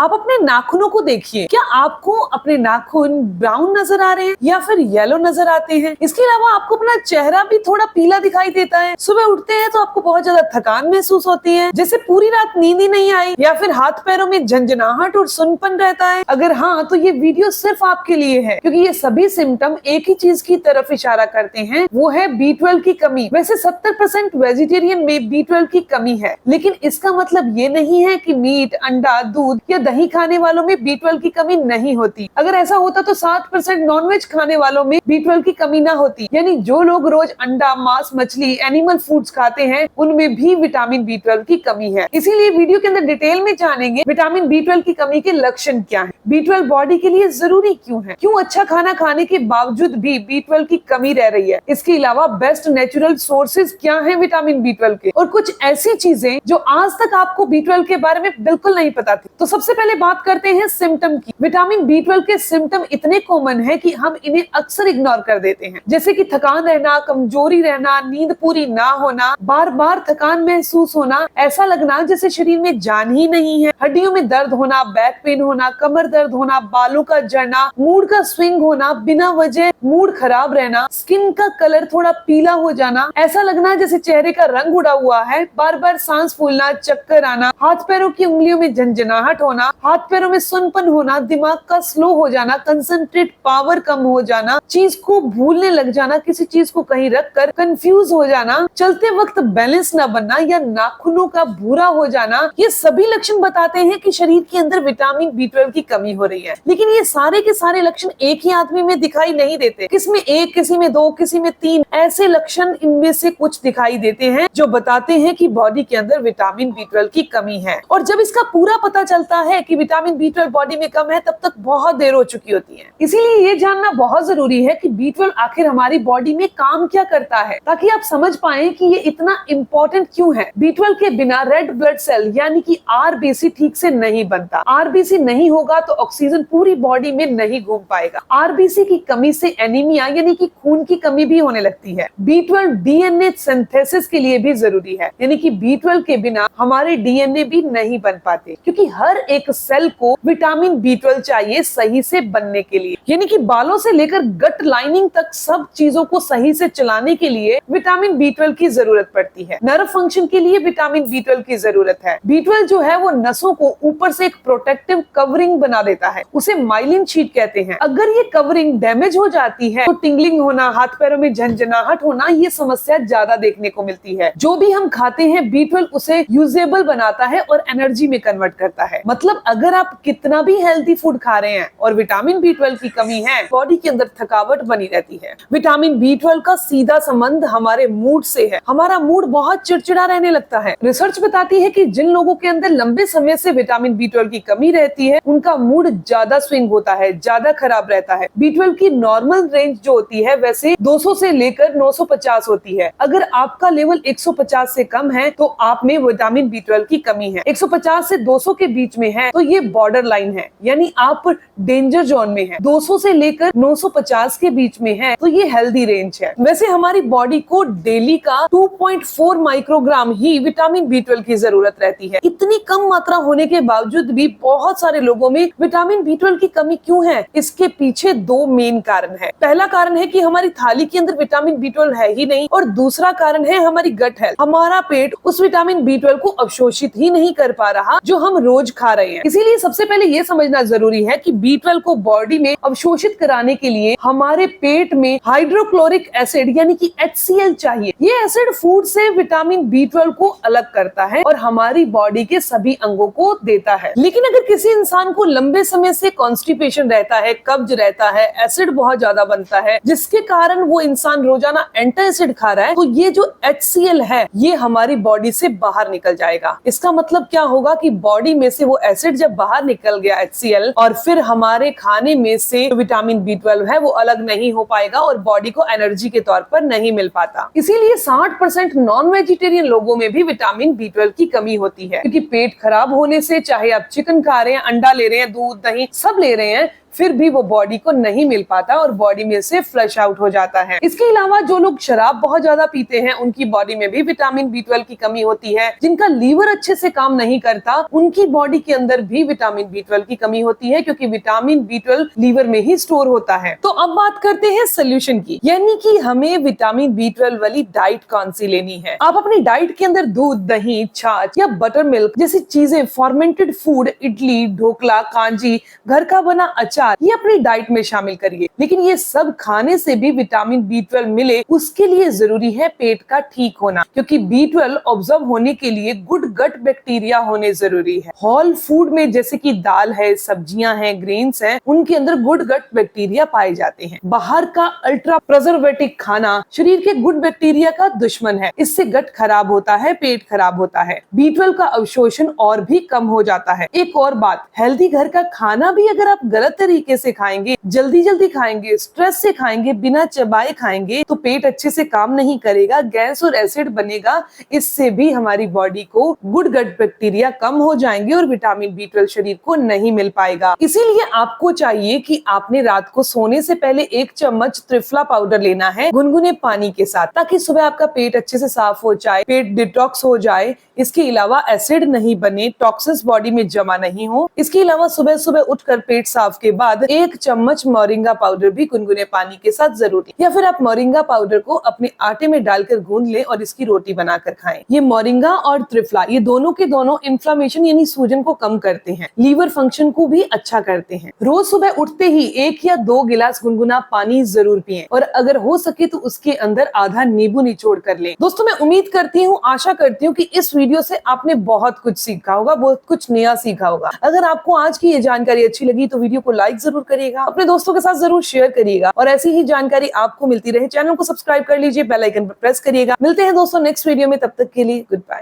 आप अपने नाखूनों को देखिए, क्या आपको अपने नाखून ब्राउन नजर आ रहे हैं या फिर येलो नजर आते हैं? इसके अलावा आपको अपना चेहरा भी थोड़ा पीला दिखाई देता है। सुबह उठते हैं तो आपको बहुत ज्यादा थकान महसूस होती है, जैसे पूरी रात नींद ही नहीं आई, या फिर हाथ पैरों में झंझनाहट और सुनपन रहता है। अगर हाँ, तो ये वीडियो सिर्फ आपके लिए है, क्योंकि ये सभी सिम्टम एक ही चीज की तरफ इशारा करते हैं, वो है B12 की कमी। वैसे 70% वेजिटेरियन में B12 की कमी है, लेकिन इसका मतलब ये नहीं है कि मीट, अंडा, दूध या दही खाने वालों में B12 की कमी नहीं होती। अगर ऐसा होता तो 60% नॉनवेज खाने वालों में B12 की कमी ना होती। यानी जो लोग रोज अंडा, मांस, मछली, एनिमल फूड्स खाते हैं, उनमें भी विटामिन B12 की कमी है। इसीलिए वीडियो के अंदर डिटेल में जानेंगे विटामिन B12 की कमी के लक्षण क्या है, B12 बॉडी के लिए जरूरी क्यों है, क्यों अच्छा खाना खाने के बावजूद भी B12 की कमी रह रही है। इसके अलावा बेस्ट नेचुरल सोर्सेज क्या है विटामिन B12 के, और कुछ ऐसी चीजें जो आज तक आपको B12 के बारे में बिल्कुल नहीं पता थी। तो सबसे पहले बात करते हैं सिम्टम की। विटामिन B12 के सिम्टम इतने कॉमन है कि हम इन्हें अक्सर इग्नोर कर देते हैं, जैसे कि थकान रहना, कमजोरी रहना, नींद पूरी ना होना, बार बार थकान महसूस होना, ऐसा लगना जैसे शरीर में जान ही नहीं है, हड्डियों में दर्द होना, बैक पेन होना, कमर दर्द होना, बालों का झड़ना, मूड का स्विंग होना, बिना वजह मूड खराब रहना, स्किन का कलर थोड़ा पीला हो जाना, ऐसा लगना जैसे चेहरे का रंग उड़ा हुआ है, बार बार सांस फूलना, चक्कर आना, हाथ पैरों की उंगलियों में झंझनाहट होना, हाथ पैरों में सुनपन होना, दिमाग का स्लो हो जाना, कंसंट्रेट पावर कम हो जाना, चीज को भूलने लग जाना, किसी चीज को कहीं रख कर कंफ्यूज हो जाना, चलते वक्त बैलेंस न बनना या नाखूनों का भूरा हो जाना, ये सभी लक्षण बताते हैं कि शरीर के अंदर विटामिन B12 की कमी हो रही है। लेकिन ये सारे के सारे लक्षण एक ही आदमी में दिखाई नहीं देते, किसी में एक, किसी में दो, किसी में तीन, ऐसे लक्षण इनमें से कुछ दिखाई देते हैं जो बताते हैं कि बॉडी के अंदर विटामिन B12 की कमी है। और जब इसका पूरा पता चलता है कि विटामिन B12 बॉडी में कम है, तब तक बहुत देर हो चुकी होती है। इसीलिए ये जानना बहुत जरूरी है कि B12 आखिर हमारी बॉडी में काम क्या करता है, ताकि आप समझ पाए कि ये इतना इम्पोर्टेंट क्यों है। B12 के बिना रेड ब्लड सेल यानी कि RBC ठीक से नहीं बनता। RBC नहीं होगा तो ऑक्सीजन पूरी बॉडी में नहीं घूम पाएगा। RBC की कमी से एनीमिया यानी कि खून की कमी भी होने लगती है। B12 DNA सिंथेसिस के लिए भी जरूरी है, यानी कि B12 के बिना हमारे DNA भी नहीं बन पाते, क्योंकि हर एक सेल को विटामिन B12 चाहिए सही से बनने के लिए। यानी कि बालों से लेकर गट लाइनिंग तक सब चीजों को सही से चलाने के लिए विटामिन B12 की जरूरत पड़ती है। नर्व फंक्शन के लिए विटामिन B12 की जरूरत है। B12 जो है वो नसों को ऊपर से एक प्रोटेक्टिव कवरिंग बना देता है, उसे माइलिन शीट कहते हैं। अगर ये कवरिंग डैमेज हो जाती है तो टिंगलिंग होना, हाथ पैरों में झंझनाहट होना, ये समस्या ज्यादा देखने को मिलती है। जो भी हम खाते हैं B12 उसे यूजेबल बनाता है और एनर्जी में कन्वर्ट करता है। मतलब अगर आप कितना भी हेल्दी फूड खा रहे हैं और विटामिन B12 की कमी है, बॉडी के अंदर थकावट बनी रहती है। विटामिन B12 का सीधा संबंध हमारे मूड से है। हमारा मूड बहुत चिड़चिड़ा रहने लगता है। रिसर्च बताती है कि जिन लोगों के अंदर लंबे समय से विटामिन B12 की कमी रहती है, उनका मूड ज्यादा स्विंग होता है, ज्यादा खराब रहता है। B12 की नॉर्मल रेंज जो होती है वैसे 200 से लेकर 950 होती है। अगर आपका लेवल 150 से कम है तो आप में विटामिन B12 की कमी है। 150 से 200 के बीच में है तो ये बॉर्डर लाइन है, यानी आप डेंजर जोन में है। 200 से लेकर 950 के बीच में है तो ये हेल्दी रेंज है। वैसे हमारी बॉडी को डेली का 2.4 माइक्रोग्राम ही विटामिन B12 की जरूरत रहती है। इतनी कम मात्रा होने के बावजूद भी बहुत सारे लोगों में विटामिन B12 की कमी क्यों है? इसके पीछे दो मेन कारण है। पहला कारण है कि हमारी थाली के अंदर विटामिन B12 है ही नहीं, और दूसरा कारण है हमारी गट हेल्थ। हमारा पेट उस विटामिन B12 को अवशोषित ही नहीं कर पा रहा जो हम रोज खा रहे हैं। इसीलिए सबसे पहले ये समझना जरूरी है कि B12 को बॉडी में अवशोषित कराने के लिए हमारे पेट में हाइड्रोक्लोरिक एसिड यानी कि HCl चाहिए। ये एसिड फूड से विटामिन B12 को अलग करता है और हमारी बॉडी के सभी अंगों को देता है। लेकिन अगर किसी इंसान को लंबे समय से कॉन्स्टिपेशन रहता है, कब्ज रहता है, एसिड बहुत ज्यादा बनता है, जिसके कारण वो इंसान रोजाना एंटासिड खा रहा है, तो ये जो HCl है ये हमारी बॉडी से बाहर निकल जाएगा। इसका मतलब क्या होगा कि बॉडी में से वो एसिड जब बाहर निकल गया HCl, और फिर हमारे खाने में से विटामिन B12 है वो अलग नहीं हो पाएगा और बॉडी को एनर्जी के तौर पर नहीं मिल पाता। इसीलिए 60% नॉन वेजिटेरियन लोगों में भी विटामिन B12 की कमी होती है, क्योंकि पेट खराब होने से, चाहे आप चिकन खा रहे हैं, अंडा ले रहे हैं, दूध, दही सब ले रहे हैं, फिर भी वो बॉडी को नहीं मिल पाता और बॉडी में से फ्लश आउट हो जाता है। इसके अलावा जो लोग शराब बहुत ज्यादा पीते हैं उनकी बॉडी में भी विटामिन B12 की कमी होती है। जिनका लीवर अच्छे से काम नहीं करता उनकी बॉडी के अंदर भी विटामिन B12 की कमी होती है, क्योंकि विटामिन B12 लीवर में ही स्टोर होता है। तो अब बात करते हैं सोल्यूशन की, यानी कि हमें विटामिन B12 वाली डाइट कौन सी लेनी है। आप अपनी डाइट के अंदर दूध, दही, छाछ या बटर मिल्क जैसी चीजें, फॉर्मेंटेड फूड, इडली, ढोकला, कांजी, घर का बना अचार, ये अपनी डाइट में शामिल करिए। लेकिन ये सब खाने से भी विटामिन B12 मिले उसके लिए जरूरी है पेट का ठीक होना, क्योंकि B12 ऑब्जर्व होने के लिए गुड गट बैक्टीरिया होने जरूरी है। होल फूड में जैसे कि दाल है, सब्जियां हैं, ग्रेन्स हैं, उनके अंदर गुड गट बैक्टीरिया पाए जाते हैं। बाहर का अल्ट्रा प्रिजर्वेटिव खाना शरीर के गुड बैक्टीरिया का दुश्मन है, इससे गट खराब होता है, पेट खराब होता है, B12 का अवशोषण और भी कम हो जाता है। एक और बात, हेल्दी घर का खाना भी अगर आप गलत तरीके से खाएंगे, जल्दी जल्दी खाएंगे, स्ट्रेस से खाएंगे, बिना चबाए खाएंगे, तो पेट अच्छे से काम नहीं करेगा, गैस और एसिड बनेगा। इससे भी हमारी बॉडी को गुड गट बैक्टीरिया कम हो जाएंगे और विटामिन B12 शरीर को नहीं मिल पाएगा। इसीलिए आपको चाहिए कि आपने रात को सोने से पहले 1 चम्मच त्रिफला पाउडर लेना है गुनगुने पानी के साथ, ताकि सुबह आपका पेट अच्छे से साफ हो जाए, पेट डिटॉक्स हो जाए। इसके अलावा एसिड नहीं बने, टॉक्सिन्स बॉडी में जमा नहीं हो। इसके अलावा सुबह सुबह उठकर पेट साफ के बाद 1 चम्मच मोरिंगा पाउडर भी गुनगुने पानी के साथ जरूर लें, या फिर आप मोरिंगा पाउडर को अपने आटे में डालकर गूंद लें और इसकी रोटी बनाकर खाएं। ये मोरिंगा और त्रिफला ये दोनों के दोनों इन्फ्लामेशन यानी सूजन को कम करते हैं, लीवर फंक्शन को भी अच्छा करते हैं। रोज सुबह उठते ही 1 या 2 गिलास गुनगुना पानी जरूर पिएं और अगर हो सके तो उसके अंदर आधा नींबू निचोड़ कर लें। दोस्तों, मैं उम्मीद करती हूँ, आशा करती हूँ कि इस वीडियो से आपने बहुत कुछ सीखा होगा, बहुत कुछ नया सीखा होगा। अगर आपको आज की ये जानकारी अच्छी लगी तो वीडियो को लाइक जरूर करिएगा, अपने दोस्तों के साथ जरूर शेयर करिएगा और ऐसी ही जानकारी आपको मिलती रहे चैनल को सब्सक्राइब कर लीजिए, बेल आइकन पर प्रेस करिएगा। मिलते हैं दोस्तों नेक्स्ट वीडियो में, तब तक के लिए गुड बाय।